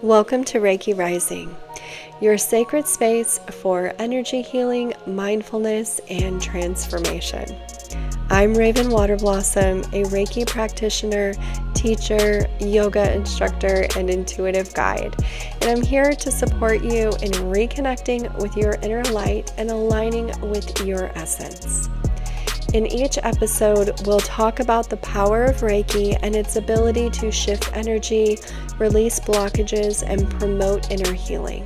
Welcome to Reiki Rising, your sacred space for energy healing, mindfulness, and transformation. I'm Raven Waterblossom, a Reiki practitioner, teacher, yoga instructor, and intuitive guide. And I'm here to support you in reconnecting with your inner light and aligning with your essence. In each episode, we'll talk about the power of Reiki and its ability to shift energy, release blockages, and promote inner healing.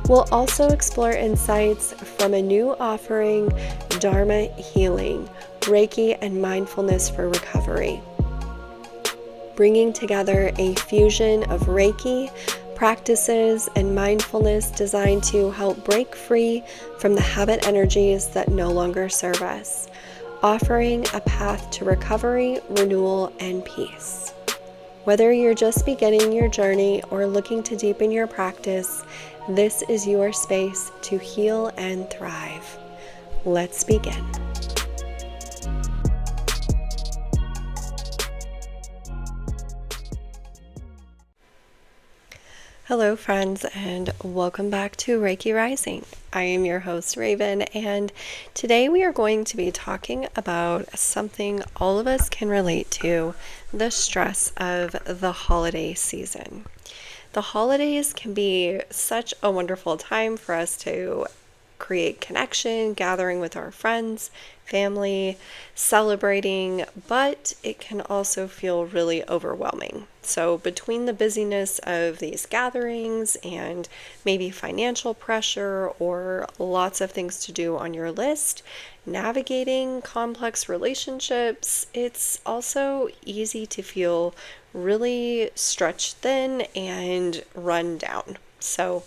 We'll also explore insights from a new offering, Dharma Healing, Reiki and Mindfulness for Recovery, bringing together a fusion of Reiki practices and mindfulness designed to help break free from the habit energies that no longer serve us, offering a path to recovery, renewal, and peace. Whether you're just beginning your journey or looking to deepen your practice, this is your space to heal and thrive. Let's begin. Hello friends, and welcome back to Reiki Rising. I am your host Raven, and today we are going to be talking about something all of us can relate to, the stress of the holiday season. The holidays can be such a wonderful time for us to create connection, gathering with our friends, family, celebrating, but it can also feel really overwhelming. So between the busyness of these gatherings and maybe financial pressure or lots of things to do on your list, navigating complex relationships, it's also easy to feel really stretched thin and run down. So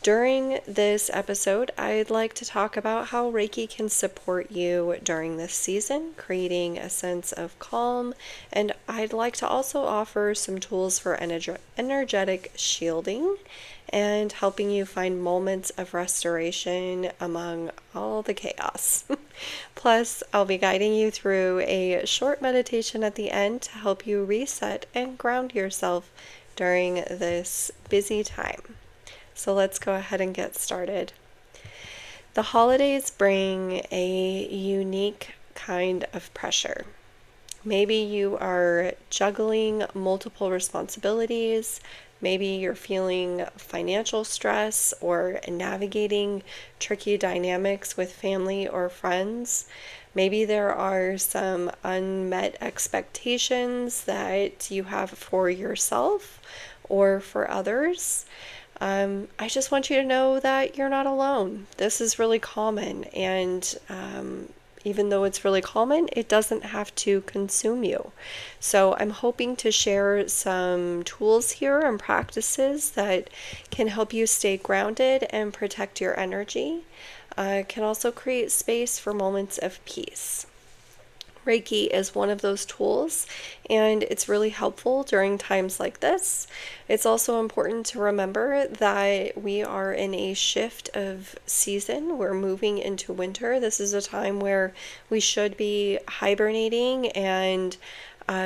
during this episode, I'd like to talk about how Reiki can support you during this season, creating a sense of calm, and I'd like to also offer some tools for energetic shielding and helping you find moments of restoration among all the chaos. Plus, I'll be guiding you through a short meditation at the end to help you reset and ground yourself during this busy time. So let's go ahead and get started. The holidays bring a unique kind of pressure. Maybe you are juggling multiple responsibilities. Maybe you're feeling financial stress or navigating tricky dynamics with family or friends. Maybe there are some unmet expectations that you have for yourself or for others. I just want you to know that you're not alone. This is really common, and even though it's really common, it doesn't have to consume you. So I'm hoping to share some tools here and practices that can help you stay grounded and protect your energy. Can also create space for moments of peace. Reiki is one of those tools, and it's really helpful during times like this. It's also important to remember that we are in a shift of season. We're moving into winter. This is a time where we should be hibernating and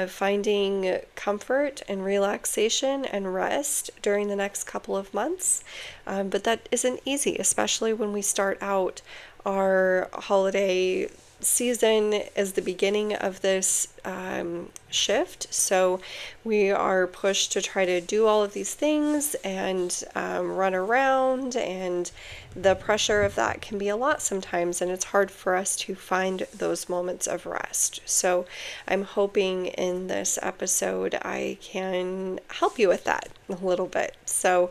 finding comfort and relaxation and rest during the next couple of months. But that isn't easy, especially when we start out our holiday season is the beginning of this shift. So we are pushed to try to do all of these things and run around, and the pressure of that can be a lot sometimes, and it's hard for us to find those moments of rest. So I'm hoping in this episode I can help you with that a little bit. So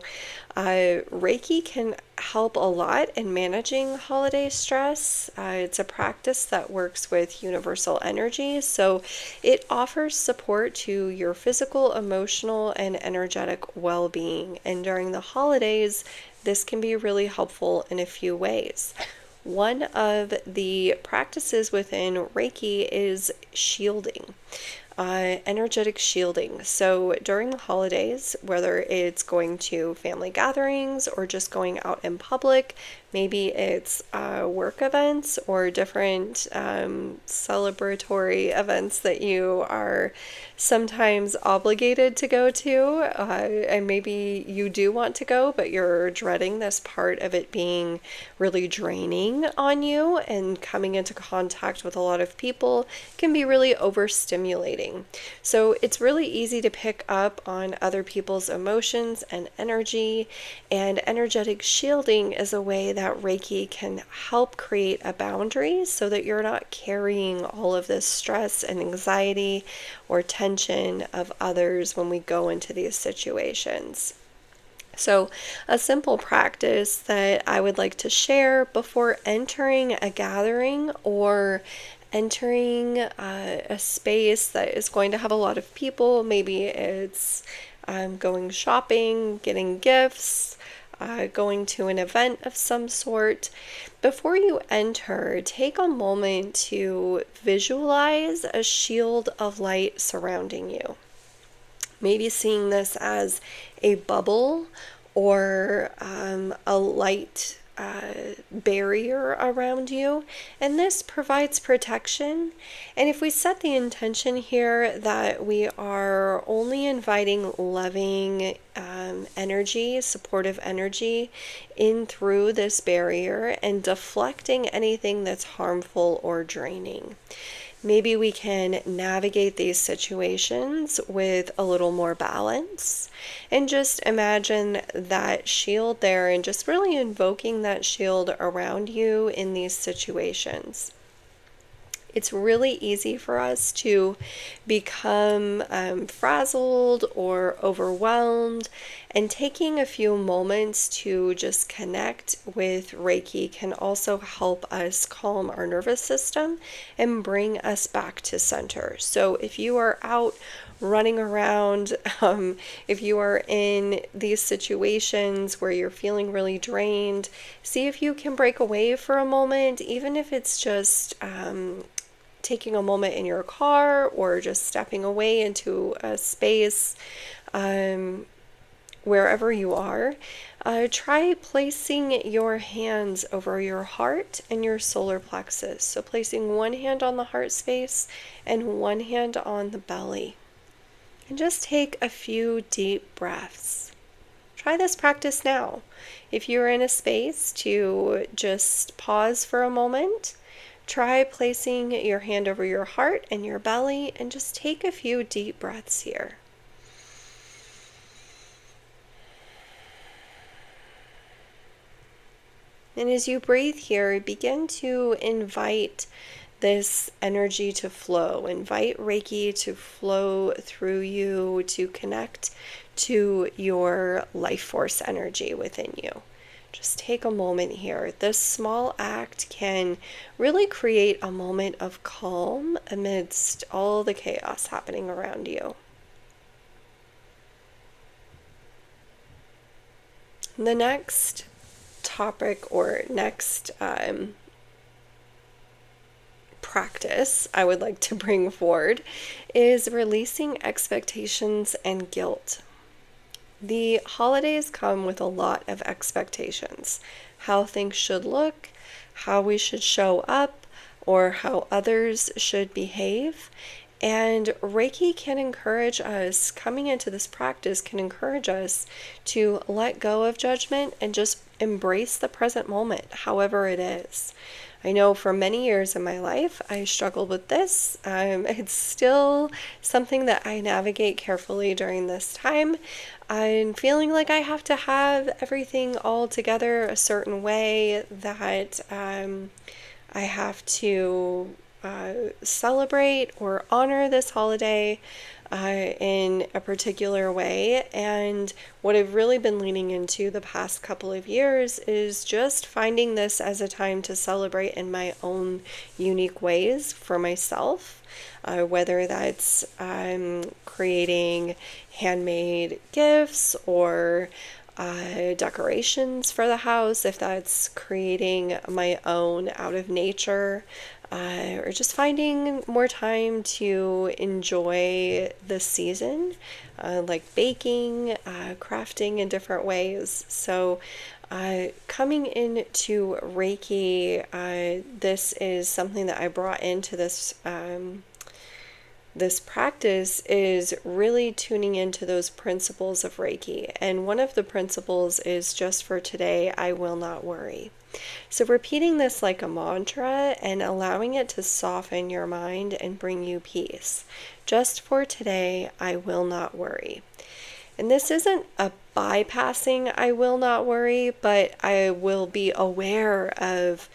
Reiki can help a lot in managing holiday stress. It's a practice that works with universal energy, so it offers support to your physical, emotional, and energetic well-being. And during the holidays, this can be really helpful in a few ways. One of the practices within Reiki is shielding. energetic shielding. So during the holidays, whether it's going to family gatherings or just going out in public, maybe it's work events or different celebratory events that you are sometimes obligated to go to, and maybe you do want to go, but you're dreading this part of it being really draining on you, and coming into contact with a lot of people can be really overstimulating. So it's really easy to pick up on other people's emotions and energy, and energetic shielding is a way that Reiki can help create a boundary so that you're not carrying all of this stress and anxiety or tension of others when we go into these situations. So, a simple practice that I would like to share before entering a gathering or entering a space that is going to have a lot of people. Maybe it's going shopping, getting gifts, going to an event of some sort. Before you enter, take a moment to visualize a shield of light surrounding you. Maybe seeing this as a bubble or a light barrier around you, and this provides protection. And if we set the intention here that we are only inviting loving energy, supportive energy in through this barrier and deflecting anything that's harmful or draining, maybe we can navigate these situations with a little more balance. And just imagine that shield there and just really invoking that shield around you in these situations. It's really easy for us to become frazzled or overwhelmed, and taking a few moments to just connect with Reiki can also help us calm our nervous system and bring us back to center. So if you are out running around, if you are in these situations where you're feeling really drained, see if you can break away for a moment, even if it's just taking a moment in your car or just stepping away into a space, wherever you are. Try placing your hands over your heart and your solar plexus. So placing one hand on the heart space and one hand on the belly. And just take a few deep breaths. Try this practice now. If you're in a space to just pause for a moment, try placing your hand over your heart and your belly and just take a few deep breaths here. And as you breathe here, begin to invite this energy to flow. Invite Reiki to flow through you, to connect to your life force energy within you. Just take a moment here. This small act can really create a moment of calm amidst all the chaos happening around you. The next topic or next practice I would like to bring forward is releasing expectations and guilt. The holidays come with a lot of expectations, how things should look, how we should show up, or how others should behave. And Reiki can encourage us, coming into this practice can encourage us to let go of judgment and just embrace the present moment, however it is. I know for many years in my life, I struggled with this. It's still something that I navigate carefully during this time. I'm feeling like I have to have everything all together a certain way, that I have to celebrate or honor this holiday in a particular way. And what I've really been leaning into the past couple of years is just finding this as a time to celebrate in my own unique ways for myself. Whether that's creating handmade gifts or decorations for the house, if that's creating my own out of nature or just finding more time to enjoy the season, like baking, crafting in different ways. So coming into Reiki, this is something that I brought into this practice is really tuning into those principles of Reiki. And one of the principles is just for today, I will not worry. So repeating this like a mantra and allowing it to soften your mind and bring you peace. Just for today, I will not worry. And this isn't a bypassing I will not worry, but I will be aware of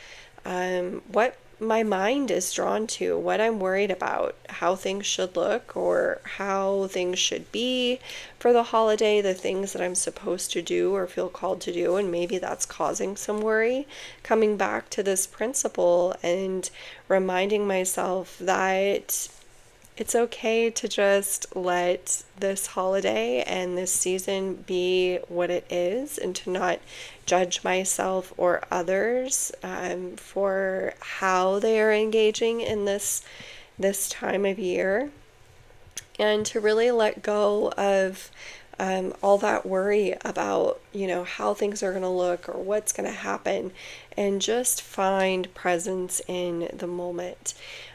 what my mind is drawn to, what I'm worried about, how things should look or how things should be for the holiday, the things that I'm supposed to do or feel called to do, and maybe that's causing some worry. Coming back to this principle and reminding myself that it's okay to just let this holiday and this season be what it is and to not judge myself or others for how they are engaging in this time of year, and to really let go of all that worry about, how things are going to look or what's going to happen, and just find presence in the moment.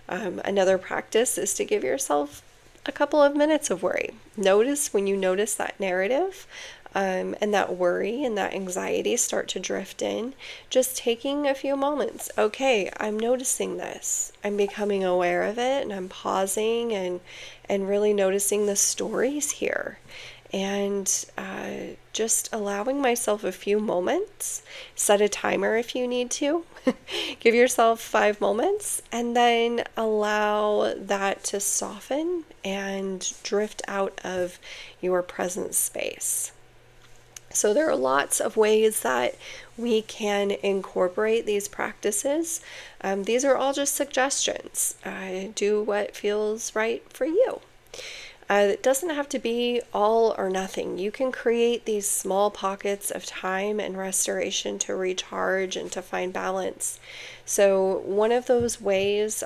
Another practice is to give yourself a couple of minutes of worry. Notice when you notice that narrative and that worry and that anxiety start to drift in, just taking a few moments. Okay, I'm noticing this. I'm becoming aware of it, and I'm pausing and really noticing the stories here. And just allowing myself a few moments. Set a timer if you need to. Give yourself 5 moments and then allow that to soften and drift out of your present space. So there are lots of ways that we can incorporate these practices. These are all just suggestions. Do what feels right for you. It doesn't have to be all or nothing. You can create these small pockets of time and restoration to recharge and to find balance. So one of those ways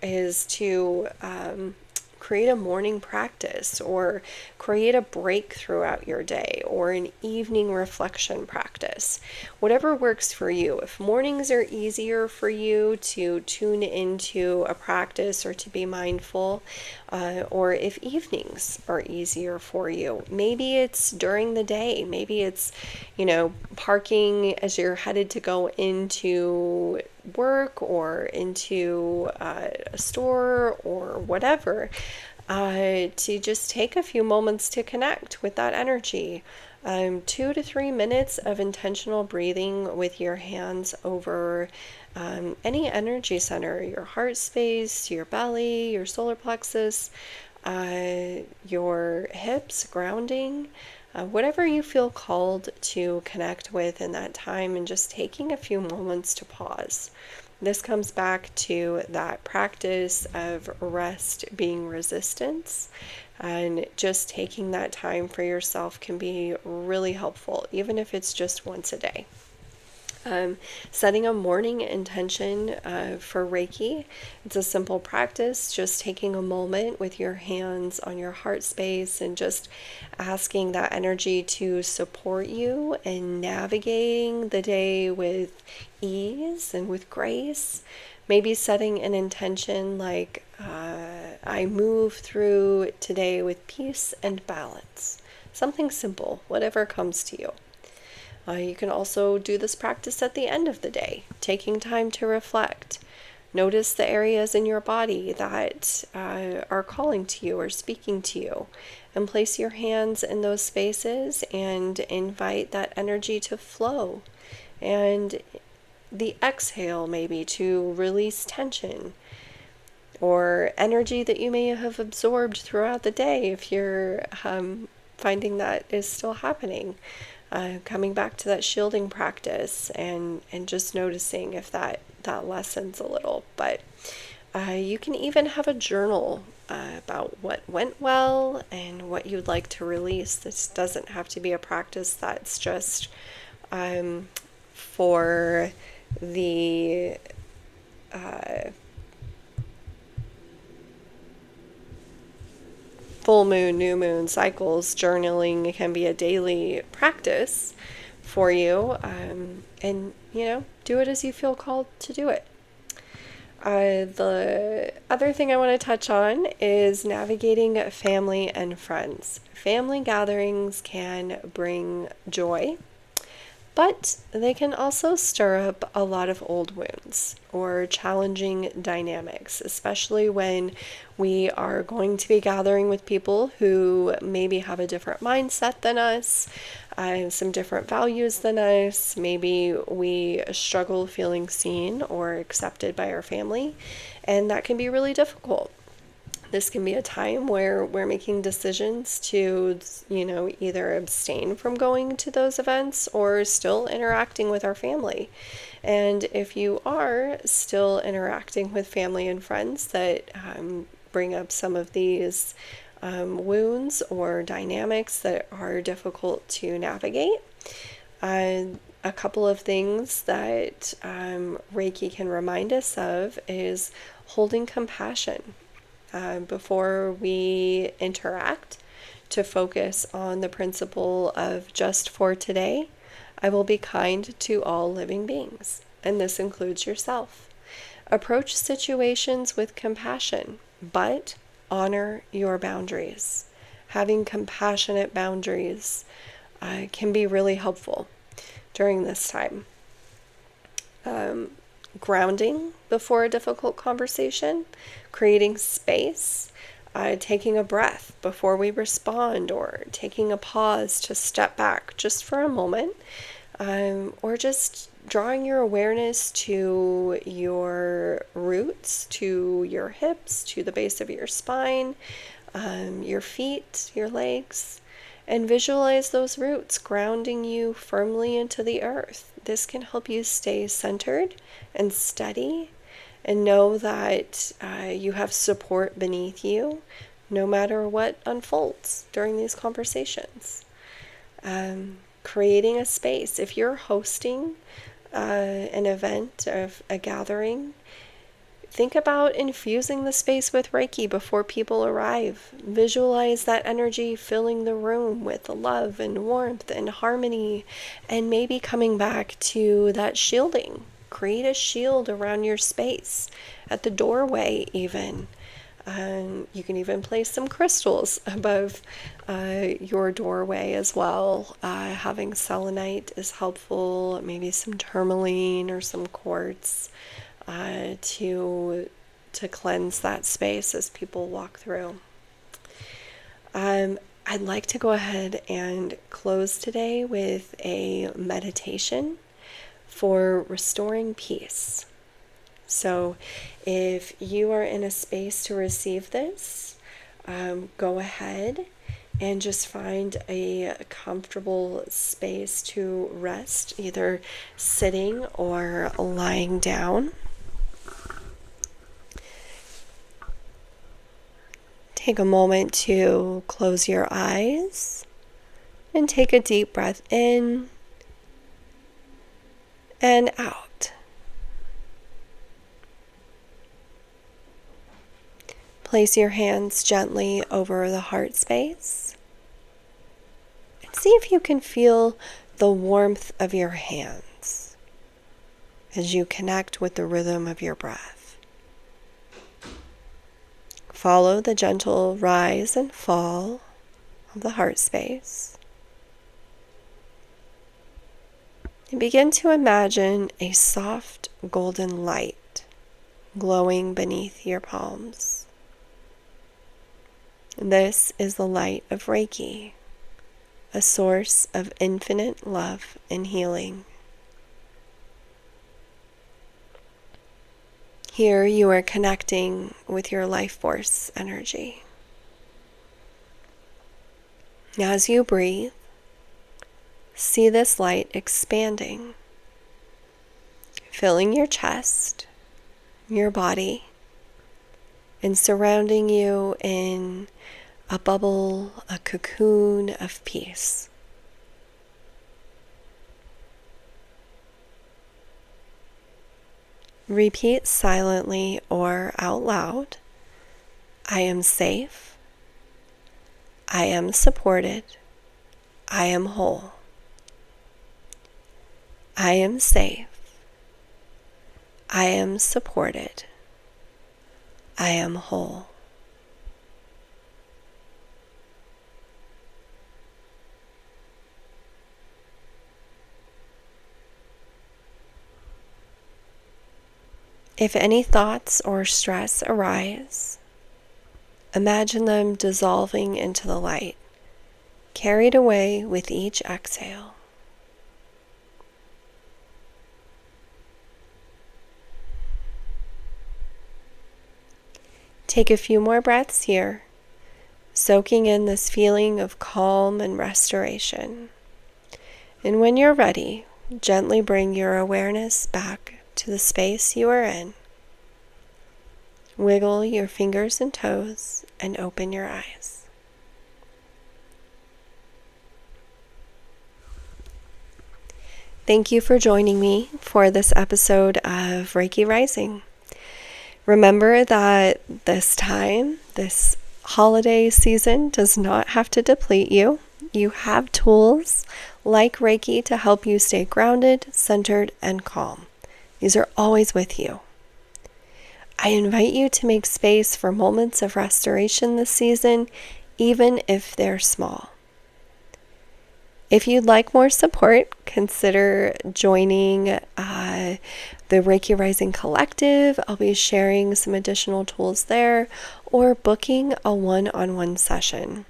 is to create a morning practice or create a break throughout your day or an evening reflection practice. Whatever works for you. If mornings are easier for you to tune into a practice or to be mindful, or if evenings are easier for you, maybe it's during the day, maybe it's, parking as you're headed to go into work or into a store or whatever, to just take a few moments to connect with that energy. 2 to 3 minutes of intentional breathing with your hands over any energy center, your heart space, your belly, your solar plexus, your hips, grounding, whatever you feel called to connect with in that time, and just taking a few moments to pause. This comes back to that practice of rest being resistance, and just taking that time for yourself can be really helpful, even if it's just once a day. Setting a morning intention for Reiki. It's a simple practice, just taking a moment with your hands on your heart space and just asking that energy to support you in navigating the day with ease and with grace. Maybe setting an intention like, I move through today with peace and balance. Something simple, whatever comes to you. You can also do this practice at the end of the day, taking time to reflect. Notice the areas in your body that are calling to you or speaking to you, and place your hands in those spaces and invite that energy to flow. And the exhale maybe to release tension or energy that you may have absorbed throughout the day if you're finding that is still happening. Coming back to that shielding practice and just noticing if that lessens a little. But you can even have a journal about what went well and what you'd like to release. This doesn't have to be a practice that's just for the full moon, new moon cycles, journaling can be a daily practice for you. And, do it as you feel called to do it. The other thing I want to touch on is navigating family and friends. Family gatherings can bring joy, but they can also stir up a lot of old wounds or challenging dynamics, especially when we are going to be gathering with people who maybe have a different mindset than us, some different values than us. Maybe we struggle feeling seen or accepted by our family, and that can be really difficult. This can be a time where we're making decisions to, either abstain from going to those events or still interacting with our family. And if you are still interacting with family and friends that bring up some of these wounds or dynamics that are difficult to navigate, a couple of things that Reiki can remind us of is holding compassion before we interact, to focus on the principle of just for today, I will be kind to all living beings, and this includes yourself. Approach situations with compassion, but honor your boundaries. Having compassionate boundaries can be really helpful during this time. Grounding before a difficult conversation, creating space, taking a breath before we respond, or taking a pause to step back just for a moment, or just drawing your awareness to your roots, to your hips, to the base of your spine, your feet, your legs, and visualize those roots grounding you firmly into the earth. This can help you stay centered and steady, and know that you have support beneath you no matter what unfolds during these conversations. Creating a space. If you're hosting an event of a gathering, think about infusing the space with Reiki before people arrive. Visualize that energy filling the room with love and warmth and harmony, and maybe coming back to that shielding. Create a shield around your space, at the doorway even. You can even place some crystals above your doorway as well. Having selenite is helpful, maybe some tourmaline or some quartz to cleanse that space as people walk through. I'd like to go ahead and close today with a meditation for restoring peace. So if you are in a space to receive this, go ahead and just find a comfortable space to rest, either sitting or lying down. Take a moment to close your eyes and take a deep breath in and out. Place your hands gently over the heart space and see if you can feel the warmth of your hands as you connect with the rhythm of your breath. Follow the gentle rise and fall of the heart space. And begin to imagine a soft golden light glowing beneath your palms. This is the light of Reiki, a source of infinite love and healing. Here you are connecting with your life force energy. As you breathe, see this light expanding, filling your chest, your body, and surrounding you in a bubble, a cocoon of peace. Repeat silently or out loud. I am safe. I am supported. I am whole. I am safe. I am supported. I am whole. If any thoughts or stress arise, imagine them dissolving into the light, carried away with each exhale. Take a few more breaths here, soaking in this feeling of calm and restoration. And when you're ready, gently bring your awareness back to the space you are in. Wiggle your fingers and toes and open your eyes. Thank you for joining me for this episode of Reiki Rising. Remember that this holiday season does not have to deplete you. You have tools like Reiki to help you stay grounded, centered, and calm. These are always with you. I invite you to make space for moments of restoration this season, even if they're small. If you'd like more support, consider joining the Reiki Rising Collective. I'll be sharing some additional tools there, or booking a one-on-one session.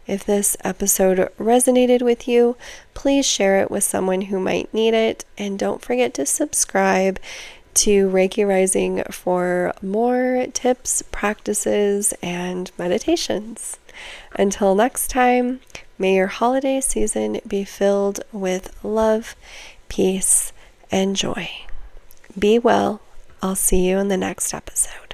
If this episode resonated with you, please share it with someone who might need it, and don't forget to subscribe to Reiki Rising for more tips, practices, and meditations. Until next time, may your holiday season be filled with love, peace, and joy. Be well. I'll see you in the next episode.